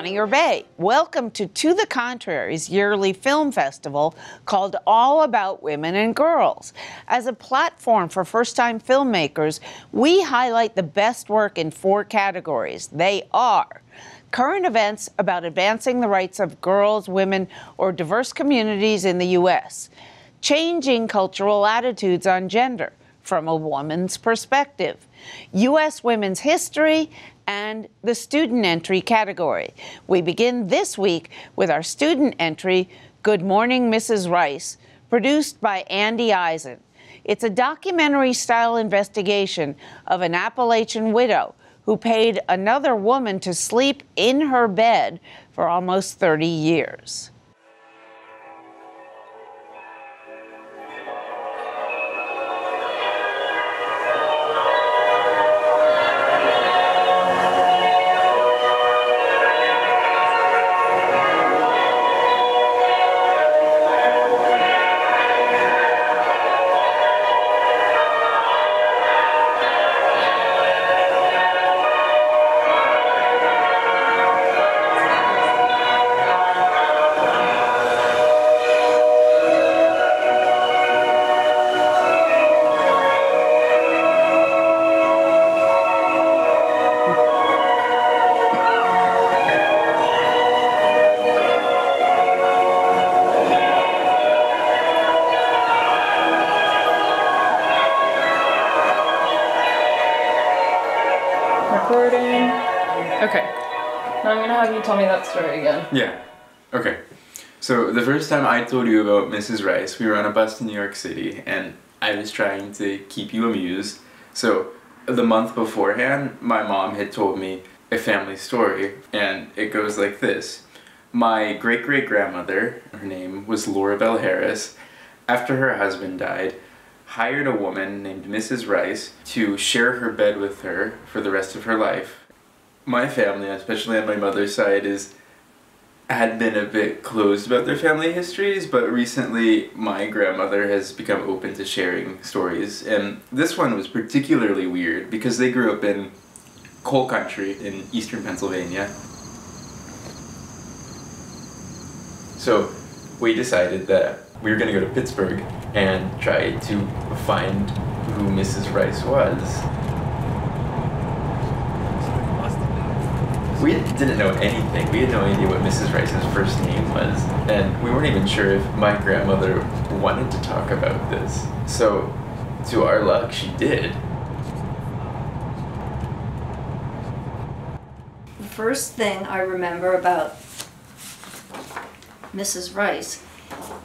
Bonnier Bay. Welcome to the Contrary's yearly film festival called All About Women and Girls. As a platform for first-time filmmakers, we highlight the best work in 4 categories. They are current events about advancing the rights of girls, women, or diverse communities in the U.S., changing cultural attitudes on gender from a woman's perspective, U.S. women's history, and the student entry category. We begin this week with our student entry, Good Morning, Mrs. Rice, produced by Andie Eisen. It's a documentary-style investigation of an Appalachian widow who paid another woman to sleep in her bed for almost 30 years. Recording. Okay. Now I'm gonna have you tell me that story again. Yeah. Okay. So the first time I told you about Mrs. Rice, we were on a bus to New York City, and I was trying to keep you amused. So the month beforehand, my mom had told me a family story, and it goes like this. My great-great-grandmother, her name was Laura Bell Harris, after her husband died, hired a woman named Mrs. Rice to share her bed with her for the rest of her life. My family, especially on my mother's side, had been a bit closed about their family histories, but recently my grandmother has become open to sharing stories, and this one was particularly weird because they grew up in coal country in eastern Pennsylvania. So we decided that we were going to go to Pittsburgh and try to find who Mrs. Rice was. We didn't know anything. We had no idea what Mrs. Rice's first name was, and we weren't even sure if my grandmother wanted to talk about this. So, to our luck, she did. The first thing I remember about Mrs. Rice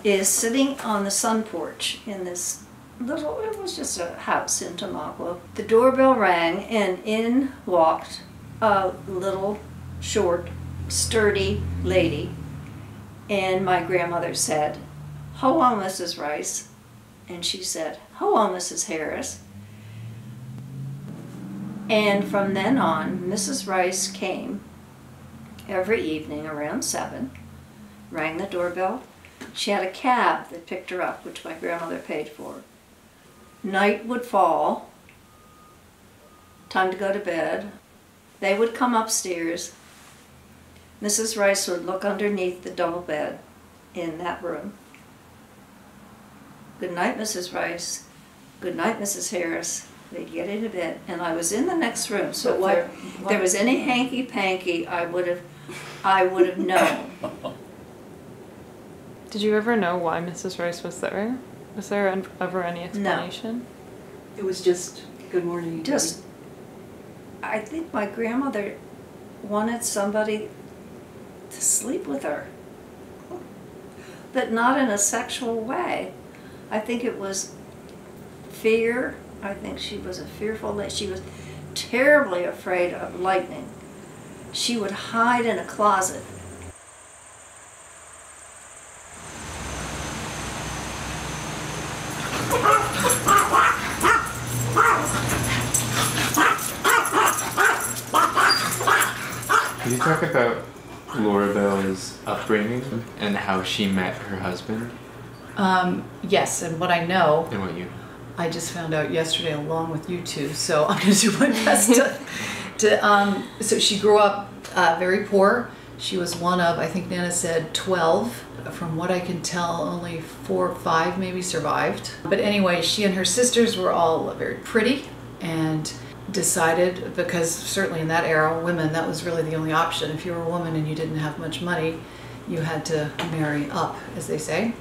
is sitting on the sun porch in this little, it was just a house in Tamaqua. The doorbell rang and in walked a little, short, sturdy lady. And my grandmother said, "Hello, Mrs. Rice." And she said, "Hello, Mrs. Harris." And from then on, Mrs. Rice came every evening around 7, rang the doorbell. She had a cab that picked her up, which my grandmother paid for. Night would fall, time to go to bed. They would come upstairs. Mrs. Rice would look underneath the double bed in that room. "Good night, Mrs. Rice. Good night, Mrs. Harris." They'd get into bed, and I was in the next room, so if there was any hanky-panky, I would have known. Did you ever know why Mrs. Rice was there? Was there ever any explanation? It was just, "Good morning." Just, I think my grandmother wanted somebody to sleep with her, but not in a sexual way. I think it was fear. I think she was a fearful lady. She was terribly afraid of lightning. She would hide in a closet. Can you talk about Laura Bell's upbringing and how she met her husband? Yes, and what I know, And what you? I just found out yesterday along with you two, so I'm going to do my best to so she grew up very poor. She was one of, I think Nana said, 12. From what I can tell, only 4 or 5 maybe survived. But anyway, she and her sisters were all very pretty and decided, because certainly in that era, women, that was really the only option. If you were a woman and you didn't have much money, you had to marry up, as they say.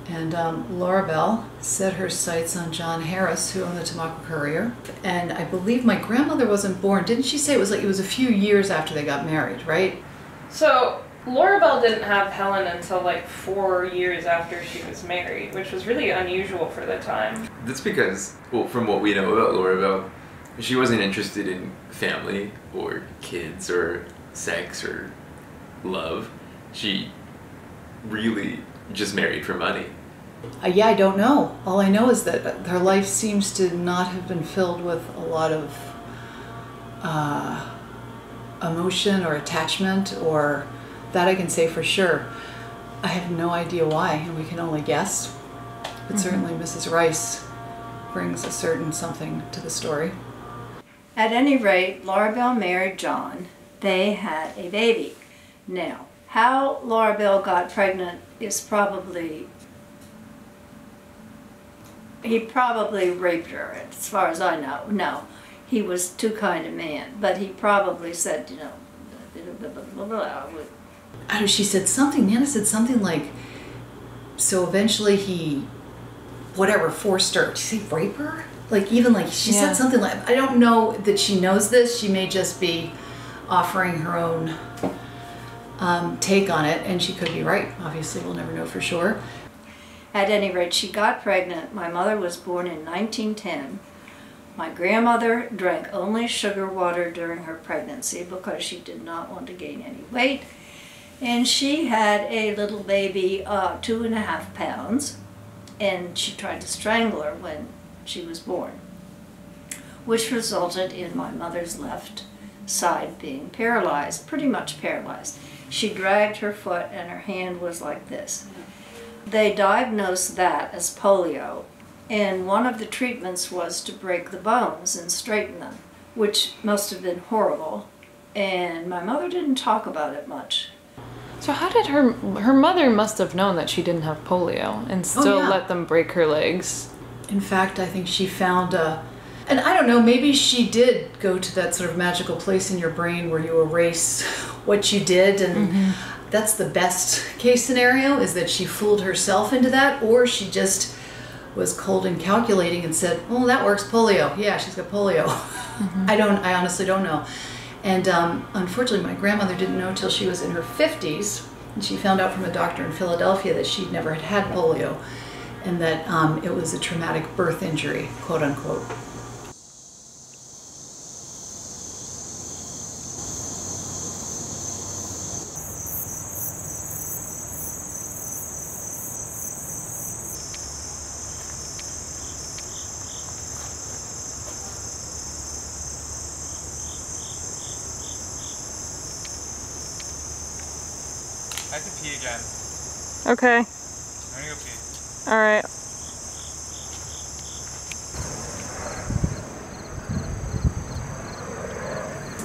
And Laura Bell set her sights on John Harris, who owned the Tamaqua Courier. And I believe my grandmother wasn't born. Didn't she say it was a few years after they got married, right? So Laura Bell didn't have Helen until like 4 years after she was married, which was really unusual for the time. That's because, well, from what we know about Laura Bell, she wasn't interested in family or kids or sex or love. She really just married for money. Yeah, I don't know. All I know is that her life seems to not have been filled with a lot of emotion or attachment, or that I can say for sure. I have no idea why, and we can only guess. But certainly Mrs. Rice brings a certain something to the story. At any rate, Laura Bell married John. They had a baby. Now, how Laura Bell got pregnant is probably, he probably raped her, as far as I know. No, he was too kind a man, but he probably said, you know, blah, blah, blah, blah, blah. I know she said something, Nana said something like, so eventually he, whatever, forced her, did she say rape her? Like, even like, she said something like, I don't know that she knows this, she may just be offering her own take on it, and she could be right. Obviously, we'll never know for sure. At any rate, she got pregnant. My mother was born in 1910. My grandmother drank only sugar water during her pregnancy because she did not want to gain any weight. And she had a little baby, 2.5 pounds, and she tried to strangle her when she was born, which resulted in my mother's left side being paralyzed, pretty much paralyzed. She dragged her foot and her hand was like this. They diagnosed that as polio, and one of the treatments was to break the bones and straighten them, which must have been horrible, and my mother didn't talk about it much. So how did her mother must have known that she didn't have polio and still let them break her legs? In fact, I think she found and I don't know, maybe she did go to that sort of magical place in your brain where you erase what you did, and that's the best case scenario, is that she fooled herself into that, or she just was cold and calculating and said, oh, that works, polio. Yeah, she's got polio. I honestly don't know. And unfortunately, my grandmother didn't know till she was in her 50s, and she found out from a doctor in Philadelphia that she'd never had polio, and that it was a traumatic birth injury, quote unquote. I have to pee again. Okay. I'm gonna go pee. All right.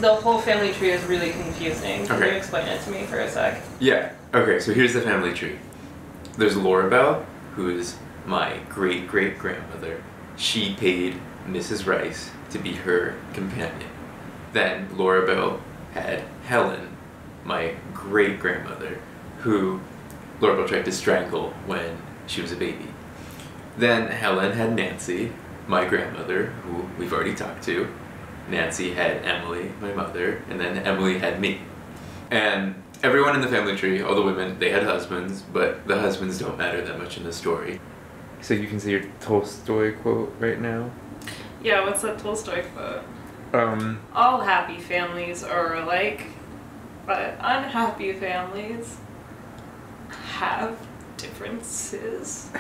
The whole family tree is really confusing. Can you explain it to me for a sec? Yeah. Okay, so here's the family tree. There's Laura Bell, who is my great-great-grandmother. She paid Mrs. Rice to be her companion. Then Laura Bell had Helen, my great-grandmother, who Laura Bell tried to strangle when she was a baby. Then Helen had Nancy, my grandmother, who we've already talked to. Nancy had Emily, my mother, and then Emily had me. And everyone in the family tree, all the women, they had husbands, but the husbands don't matter that much in the story. So you can see your Tolstoy quote right now? Yeah, what's that Tolstoy quote? All happy families are alike, but unhappy families have differences.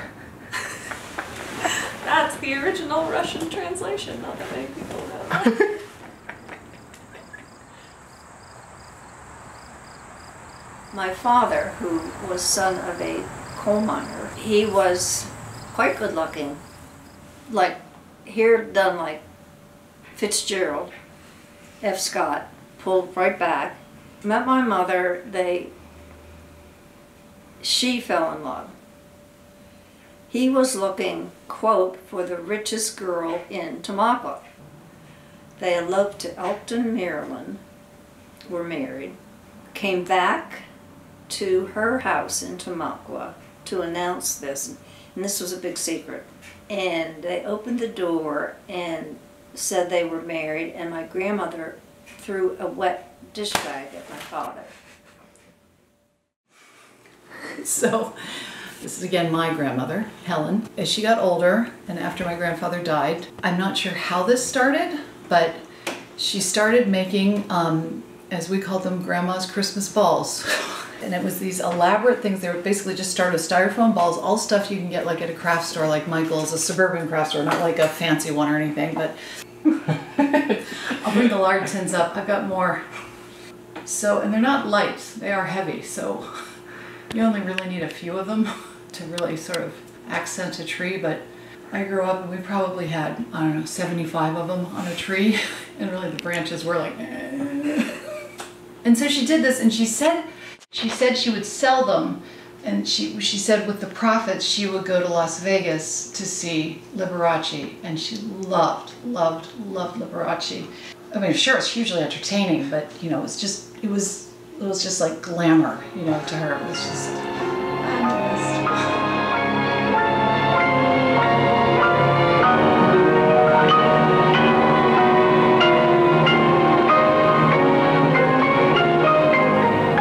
That's the original Russian translation, not that many people know that. My father, who was son of a coal miner, he was quite good looking. Like, hair done like Fitzgerald, F. Scott, pulled right back. met my mother, she fell in love. He was looking, quote, for the richest girl in Tamaqua. They eloped to Elkton, Maryland, were married, came back to her house in Tamaqua to announce this, and this was a big secret. And they opened the door and said they were married, and my grandmother threw a wet dish bag at my father. So, this is again my grandmother, Helen. As she got older and after my grandfather died, I'm not sure how this started, but she started making, as we called them, Grandma's Christmas balls. And it was these elaborate things. They were basically just started with styrofoam balls, all stuff you can get like at a craft store like Michael's, a suburban craft store, not like a fancy one or anything, but I'll bring the lard tins up. I've got more. So, and they're not light, they are heavy, so you only really need a few of them to really sort of accent a tree, but I grew up and we probably had, I don't know, 75 of them on a tree, and really the branches were like, And so she did this, and she said she would sell them, and she said with the profits she would go to Las Vegas to see Liberace, and she loved Liberace. I mean, sure, it's hugely entertaining, but you know, it was just like glamour, you know, to her. It was just.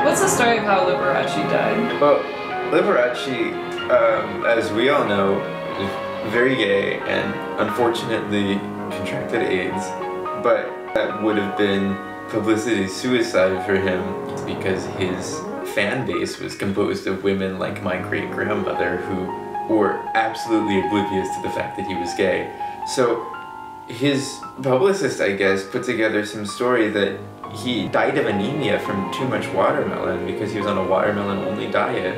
What's the story of how Liberace died? Well, Liberace, as we all know, is very gay and unfortunately contracted AIDS, but that would have been publicity suicide for him because his fan base was composed of women like my great-grandmother who were absolutely oblivious to the fact that he was gay. So his publicist, I guess, put together some story that he died of anemia from too much watermelon because he was on a watermelon-only diet.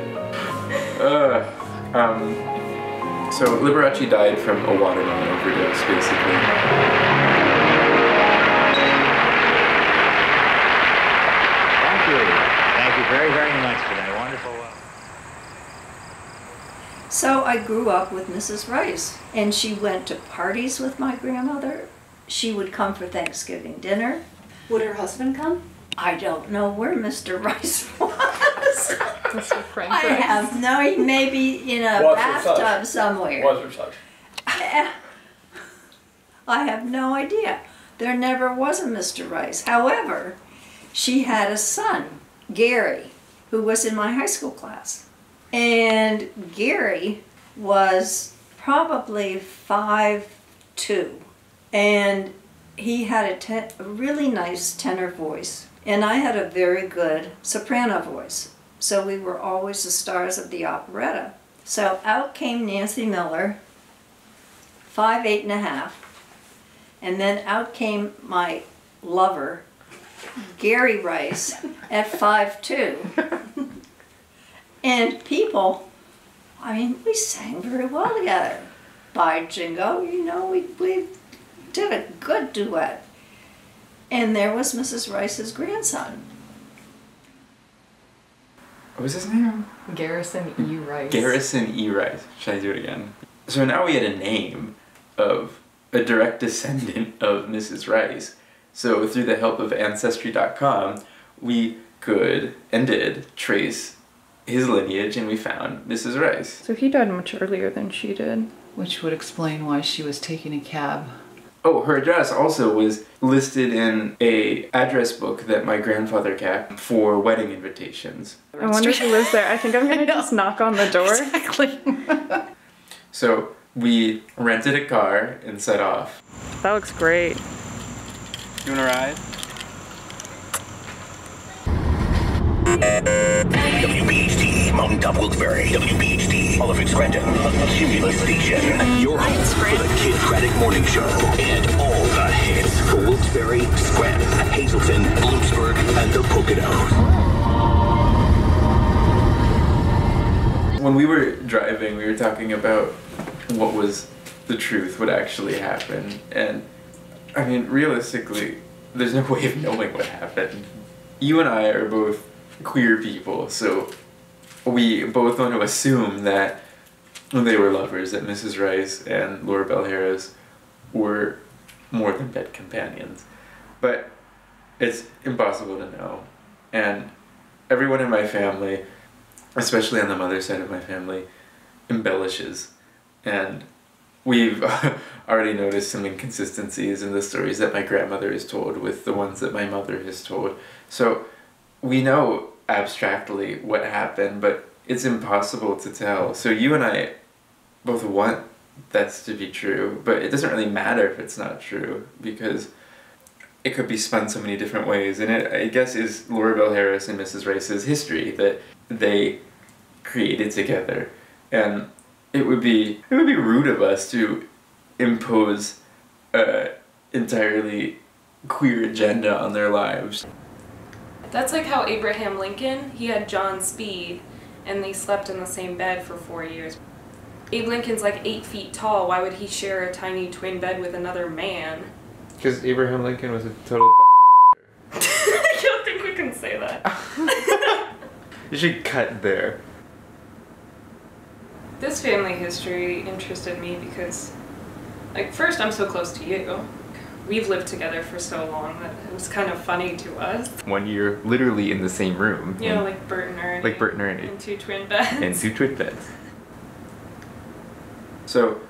So Liberace died from a watermelon overdose, basically. Thank you very, very much for that wonderful. So I grew up with Mrs. Rice, and she went to parties with my grandmother. She would come for Thanksgiving dinner. Would her husband come? I don't know where Mr. Rice was. Mr. Frank I Rice. have no, he may be in a Was or bathtub somewhere. Was or such. I have no idea. There never was a Mr. Rice. However, she had a son, Gary, who was in my high school class. And Gary was probably 5'2", and he had a really nice tenor voice, and I had a very good soprano voice. So we were always the stars of the operetta. So out came Nancy Miller, 5'8½", and then out came my lover, Gary Rice, at 5'2". And people, I mean, we sang very well together. By Jingo, you know, we did a good duet. And there was Mrs. Rice's grandson. What was his name? Garrison E. Rice. Garrison E. Rice. Should I do it again? So now we had a name of a direct descendant of Mrs. Rice. So through the help of Ancestry.com, we could and did trace his lineage, and we found Mrs. Rice. So he died much earlier than she did. Which would explain why she was taking a cab. Oh, her address also was listed in a address book that my grandfather kept for wedding invitations. I wonder who lives there. I think I'm gonna just knock on the door. Exactly. So we rented a car and set off. That looks great. You wanna ride? WBHD, Mountaintop Wilkes-Barre. WBHD, Olive Scranton, a Cumulus station. Your home for the Kid-Craddock Morning Show. And all the hits for Wilkes-Barre, Scranton, Hazleton, Bloomsburg, and the Poconos. When we were driving, we were talking about what was the truth, what actually happened. And, I mean, realistically, there's no way of knowing what happened. you and I are both queer people, so we both want to assume that they were lovers, that Mrs. Rice and Laura Bell Harris were more than bed companions. But it's impossible to know. And everyone in my family, especially on the mother's side of my family, embellishes. And we've already noticed some inconsistencies in the stories that my grandmother has told with the ones that my mother has told. So we know abstractly what happened, but it's impossible to tell. So you and I both want that to be true, but it doesn't really matter if it's not true, because it could be spun so many different ways. And it, I guess, is Laura Bell Harris and Mrs. Rice's history that they created together. And it would be rude of us to impose an entirely queer agenda on their lives. That's like how Abraham Lincoln, he had John Speed, and they slept in the same bed for 4 years. Abe Lincoln's like 8 feet tall. Why would he share a tiny twin bed with another man? Because Abraham Lincoln was a total I don't think we can say that. You should cut there. This family history interested me because, like, first, I'm so close to you. We've lived together for so long that it was kind of funny to us. 1 year, literally in the same room. You know, like Bert and Ernie. Like Bert and Ernie. And 2 twin beds. And 2 twin beds. So,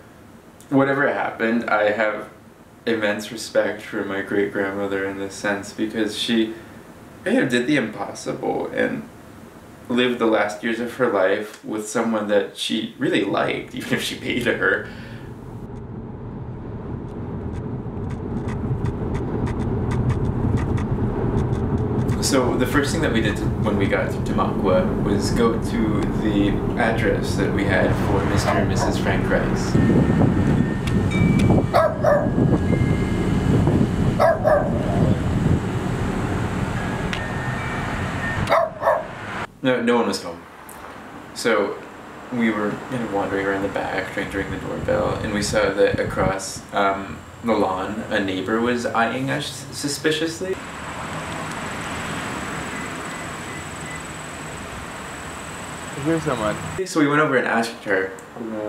whatever happened, I have immense respect for my great-grandmother in this sense, because she did the impossible and lived the last years of her life with someone that she really liked, even if she paid her. So the first thing that we did when we got to Tamaqua was go to the address that we had for Mr. and Mrs. Frank Rice. No one was home. So we were wandering around the back, trying to ring the doorbell, and we saw that across the lawn, a neighbor was eyeing us suspiciously. Here's someone. So we went over and asked her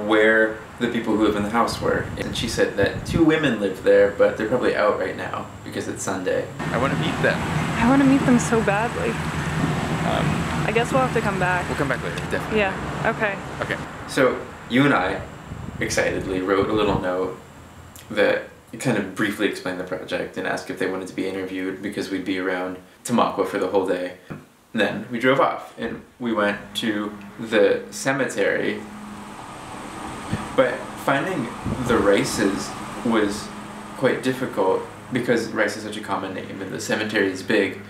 where the people who live in the house were, and she said that 2 women live there, but they're probably out right now because it's Sunday. I want to meet them. I want to meet them so badly. I guess we'll have to come back. We'll come back later, definitely. Yeah, okay. Okay. So you and I excitedly wrote a little note that kind of briefly explained the project and asked if they wanted to be interviewed, because we'd be around Tamaqua for the whole day. Then we drove off and we went to the cemetery, but finding the Rices was quite difficult because Rice is such a common name and the cemetery is big.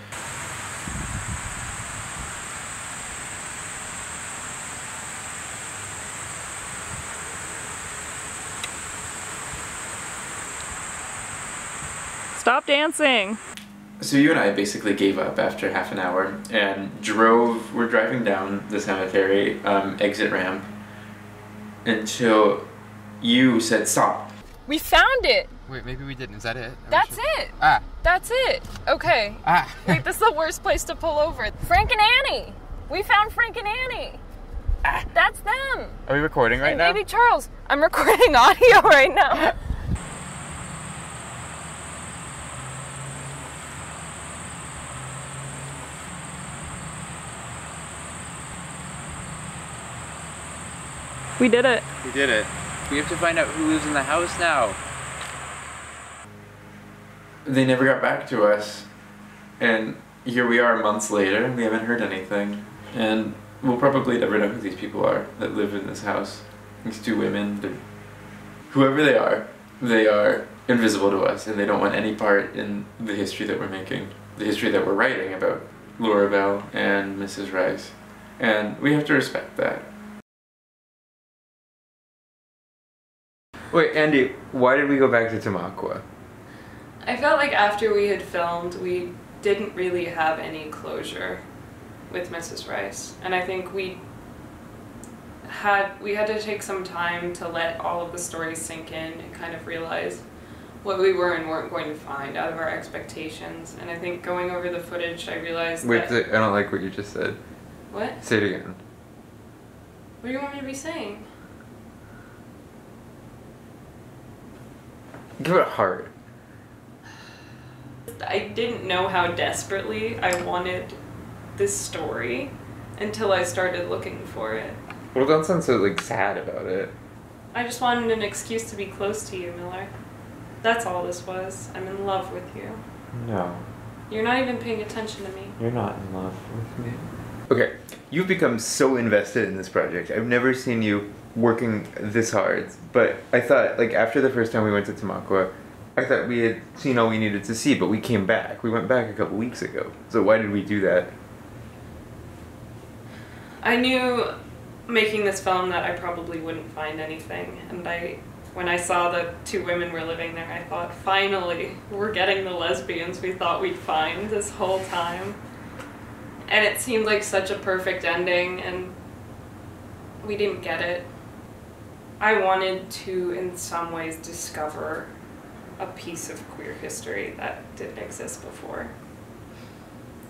Stop dancing. So you and I basically gave up after half an hour and we're driving down the cemetery exit ramp until you said stop. We found it. Wait, maybe we didn't. Is that it? That's it. Ah. That's it. Okay. Ah. Wait, this is the worst place to pull over. Frank and Annie. We found Frank and Annie. Ah. That's them. Are we recording right and now? Maybe Charles. I'm recording audio right now. We did it. We did it. We have to find out who lives in the house now. They never got back to us. And here we are months later, and we haven't heard anything. And we'll probably never know who these people are that live in this house. These 2 women, whoever they are invisible to us, and they don't want any part in the history that we're making, the history that we're writing about Laura Bell and Mrs. Rice. And we have to respect that. Wait, Andie, why did we go back to Tamaqua? I felt like after we had filmed, we didn't really have any closure with Mrs. Rice. And I think we had to take some time to let all of the stories sink in and kind of realize what we were and weren't going to find out of our expectations. And I think going over the footage, I realized Wait, that... I don't like what you just said. What? Say it again. What do you want me to be saying? Give it hard. I didn't know how desperately I wanted this story until I started looking for it. Well, don't sound so, like, sad about it. I just wanted an excuse to be close to you, Miller. That's all this was. I'm in love with you. No. You're not even paying attention to me. You're not in love with me. Okay, you've become so invested in this project. I've never seen you working this hard. But I thought, like, after the first time we went to Tamaqua, I thought we had seen all we needed to see, but we came back. We went back a couple weeks ago. So why did we do that? I knew making this film that I probably wouldn't find anything, and when I saw the two women were living there, I thought, finally, we're getting the lesbians we thought we'd find this whole time. And it seemed like such a perfect ending, and we didn't get it. I wanted to, in some ways, discover a piece of queer history that didn't exist before.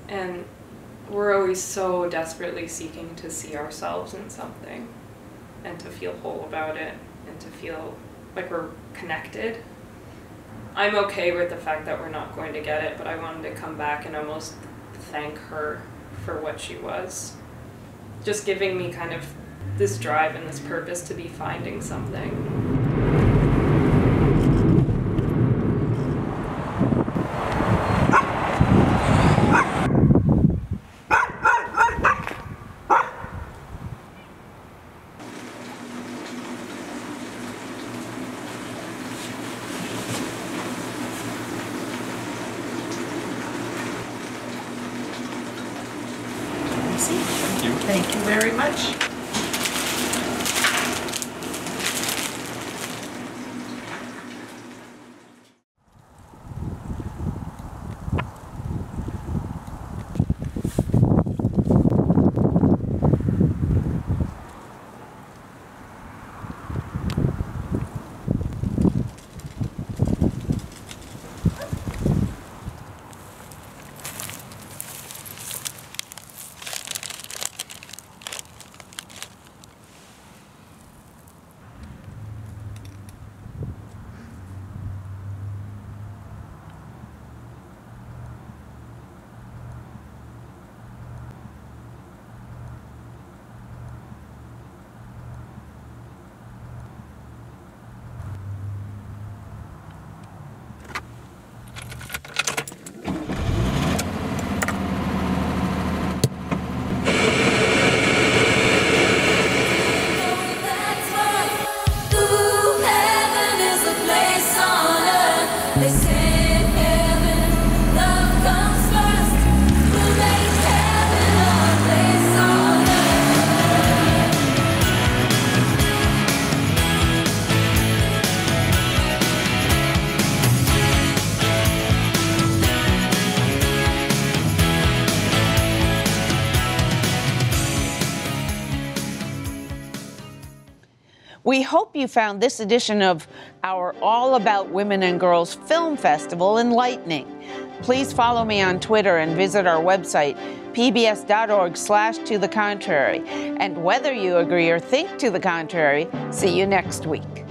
And we're always so desperately seeking to see ourselves in something and to feel whole about it and to feel like we're connected. I'm okay with the fact that we're not going to get it, but I wanted to come back and almost thank her for what she was. Just giving me kind of this drive and this purpose to be finding something. Thank you very much. We hope you found this edition of our All About Women and Girls Film Festival enlightening. Please follow me on Twitter and visit our website, pbs.org/tothecontrary. And whether you agree or think to the contrary, see you next week.